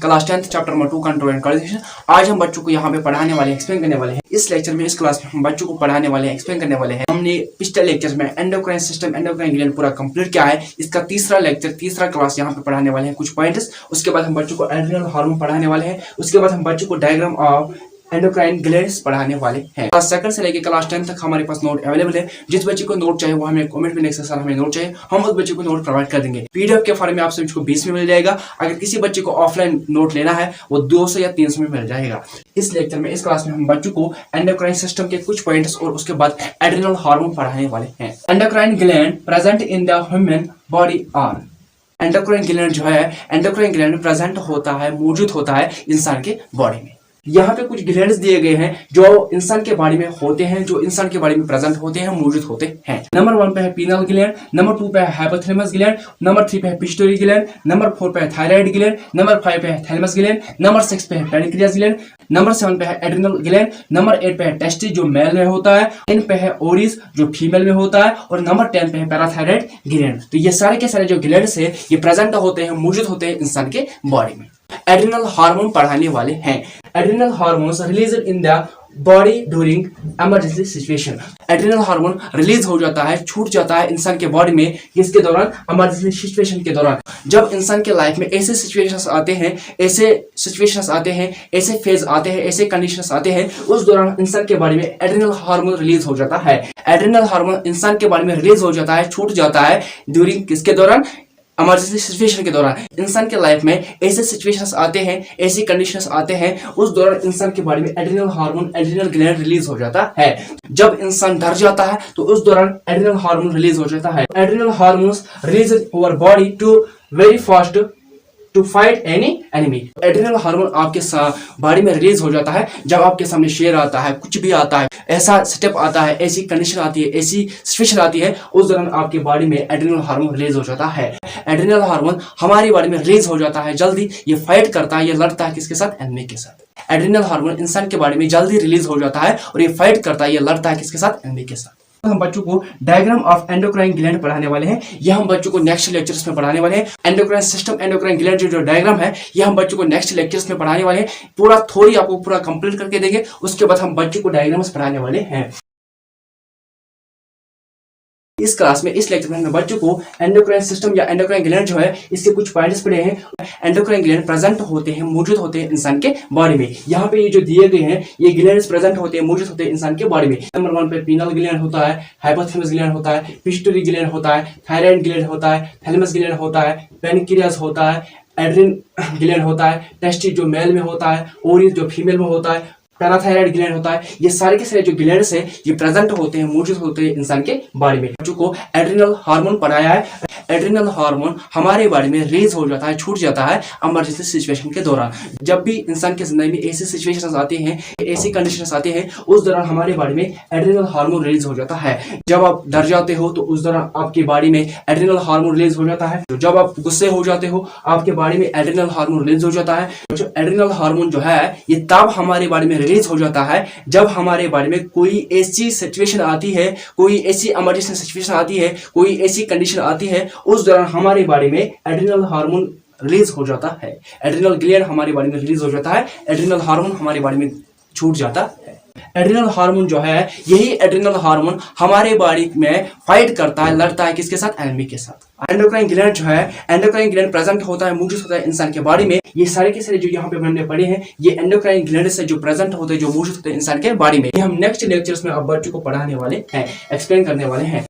Class 10 chapter number 2 control and coordination. आज हम बच्चों को यहाँ पे पढ़ाने वाले एक्सप्लेन करने वाले हैं। इस लेक्चर में, इस क्लास में हम बच्चों को पढ़ाने वाले एक्सप्लेन करने वाले हैं। हमने पिछले लेक्चर में एंडोक्राइन सिस्टम, एंडोक्राइन ग्लैंड पूरा कंप्लीट किया है। इसका तीसरा लेक्चर, तीसरा क्लास यहाँ पे पढ़ाने वाले हैं कुछ पॉइंट्स। उसके बाद हम बच्चों को एड्रिनल हार्मोन पढ़ाने वाले हैं। उसके बाद हम बच्चों को डायग्राम ऑफ एंडोक्राइन ग्लैंड्स पढ़ाने वाले हैं। क्लास 2 से लेकर क्लास 10 तक हमारे पास नोट अवेलेबल है। जिस बच्चे को नोट चाहिए वो हमें कमेंट में लिख सकता है, हमें नोट चाहिए, हम उस बच्चे को नोट प्रोवाइड कर देंगे। पीडीएफ के फॉर्म में आपसे मुझको 20 में मिल जाएगा। अगर किसी बच्चे को ऑफलाइन नोट लेना है वो 200 या 300 में मिल जाएगा। इस लेक्चर में, इस क्लास में हम बच्चों को एंडोक्राइन सिस्टम के कुछ पॉइंट्स और उसके बाद एड्रिनल हार्मोन पढ़ाने वाले हैं। Endocrine gland present in the human body are. Endocrine gland जो है, एंडोक्राइन ग्लैंड प्रेजेंट होता है, मौजूद होता है इंसान के बॉडी में। यहाँ पे कुछ ग्लैंड्स दिए गए हैं जो इंसान के बॉडी में होते हैं, जो इंसान के बॉडी में प्रेजेंट होते हैं, मौजूद होते हैं। नंबर 1 पे है पीनल ग्लैंड, नंबर 2 पे है हाइपोथैलेमस ग्लैंड, नंबर 3 पे है पिट्यूटरी ग्लैंड, नंबर 4 पे है थायराइड ग्लैंड, नंबर 5 पे है थैलेमस ग्लैंड, नंबर 6 पे है पैनक्रियास ग्लैंड, नंबर 7 पे है एड्रिनल ग्लैंड, नंबर 8 पे है टेस्टिस जो मेल में होता है, 9 पे है ओरिस जो फीमेल में होता है, और नंबर 10 पे है पैराथायराइड ग्लैंड। तो ये सारे के सारे जो ग्लैंड्स है ये प्रेजेंट होते हैं, मौजूद होते हैं इंसान के बॉडी में। एड्रिनल हार्मोन पढ़ाने वाले हैं। Adrenal hormones released in the body during emergency situation. Adrenal hormone release हो जाता है, छूट जाता है इंसान के बॉडी में किसके दौरान? इमरजेंसी सिचुएशन के दौरान। जब इंसान के लाइफ में ऐसे सिचुएशंस आते हैं, ऐसे फेज आते हैं, ऐसे कंडीशंस आते हैं, उस दौरान इंसान के बॉडी में एड्रिनल हार्मोन रिलीज हो जाता है। एड्रिनल हार्मोन इंसान के बॉडी में रिलीज हो जाता है, छूट जाता है ड्यूरिंग किसके दौरान? इमरजेंसी सिचुएशन के दौरान। इंसान के लाइफ में ऐसे सिचुएशंस आते हैं, ऐसी कंडीशंस आते हैं, उस दौरान इंसान के बॉडी में adrenal hormone, adrenal gland release हो जाता है। जब इंसान डर जाता है तो उस दौरान एड्रिनल हार्मोन रिलीज हो जाता है। Adrenal hormones release over body to very fast to fight any enemy. Adrenal hormone आपके बॉडी में रिलीज हो जाता है जब आपके सामने शेर आता है, कुछ भी आता है, ऐसा स्टेप आता है, ऐसी कंडीशन आती है, ऐसी सिचुएशन आती है, उस दौरान आपके बॉडी में एड्रिनल हार्मोन रिलीज हो जाता है। एड्रिनल हार्मोन हमारी बॉडी में रिलीज हो जाता है जल्दी। ये फाइट करता है, ये लड़ता है किसके साथ? एनिमी के साथ। एड्रिनल हार्मोन इंसान के बॉडी में जल्दी रिलीज हो जाता है और ये फाइट करता है, ये लड़ता है किसके साथ? एनिमी के साथ। हम बच्चों को डायग्राम ऑफ एंडोक्राइन ग्लैंड पढ़ाने वाले हैं। यह हम बच्चों को नेक्स्ट लेक्चर्स में पढ़ाने वाले हैं। एंडोक्राइन सिस्टम, एंडोक्राइन ग्लैंड जो डायग्राम है यह हम बच्चों को नेक्स्ट लेक्चर्स में पढ़ाने वाले हैं। पूरा थ्योरी आपको पूरा कंप्लीट करके देंगे, उसके बाद हम बच्चों को डायग्राम्स पढ़ाने वाले हैं। इस क्लास में, इस लेक्चर में हम बच्चों को एंडोक्राइन सिस्टम या एंडोक्राइन ग्लैंड जो है इसके कुछ पॉइंट्स पढ़े हैं। एंडोक्राइन ग्लैंड प्रेजेंट होते हैं, मौजूद होते हैं इंसान के बॉडी में। यहाँ पे ये जो दिए गए हैं ये ग्लैंड्स प्रेजेंट होते हैं, मौजूद होते हैं इंसान के बॉडी में। नंबर 1 पे पीनल ग्लैंड होता है, हाइपोथैलेमस ग्लैंड होता है, पिट्यूटरी ग्लैंड होता है, थायराइड ग्लैंड होता है, थैलेमस ग्लैंड होता है, पैनक्रियास होता है, एड्रिनल ग्लैंड होता है, टेस्टिस जो मेल में होता है, ओरिस जो फीमेल में होता है, पैराथायराइड ग्लैंड होता है। ये सारे के सारे जो ग्लैंड्स है ये प्रेजेंट होते हैं, मौजूद होते हैं इंसान के बॉडी में। बच्चों को एड्रिनल हार्मोन पढ़ाया है। एड्रिनल हार्मोन हमारे बॉडी में रिलीज हो जाता है, छूट जाता है इमरजेंसी सिचुएशन के दौरान। जब भी इंसान के जिंदगी में ऐसी सिचुएशंस आती हैं, ऐसी कंडीशंस आती हैं, उस दौरान हमारे बॉडी में एड्रिनल हार्मोन रिलीज हो जाता है। जब आप डर जाते हो तो उस दौरान आपकी बॉडी में एड्रिनल हार्मोन रिलीज हो जाता है। जब आप गुस्से हो जाते हो आपके बॉडी में एड्रिनल हार्मोन रिलीज हो जाता है। जो एड्रिनल हार्मोन जो है ये तब हमारे बॉडी में रिलीज हो जाता है जब हमारे बॉडी में कोई ऐसी सिचुएशन आती है, कोई ऐसी इमरजेंसी सिचुएशन आती है, कोई ऐसी कंडीशन आती है, उस दौरान हमारे बॉडी में एड्रिनल हार्मोन रिलीज हो जाता है। एड्रिनल ग्लैंड हमारी बॉडी में रिलीज हो जाता है, एड्रिनल हार्मोन हमारी बॉडी में छूट जाता है। एड्रिनल हार्मोन जो है, यही एड्रिनल हार्मोन हमारे बॉडी में फाइट करता है, लड़ता है किसके साथ? एनिमी के साथ। एंडोक्राइन ग्लैंड जो है, एंडोक्राइन ग्लैंड प्रेजेंट होता है, मौजूद होता है इंसान के बॉडी में। ये सारे के सारे जो यहाँ पे हमने पढ़े हैं ये एंडोक्राइन ग्लैंड से जो प्रेजेंट होते हैं, जो मौजूद होते हैं इंसान के बॉडी में। ये हम नेक्स्ट लेक्चर्स में अब बच्चों को पढ़ाने वाले हैं, एक्सप्लेन करने वाले हैं।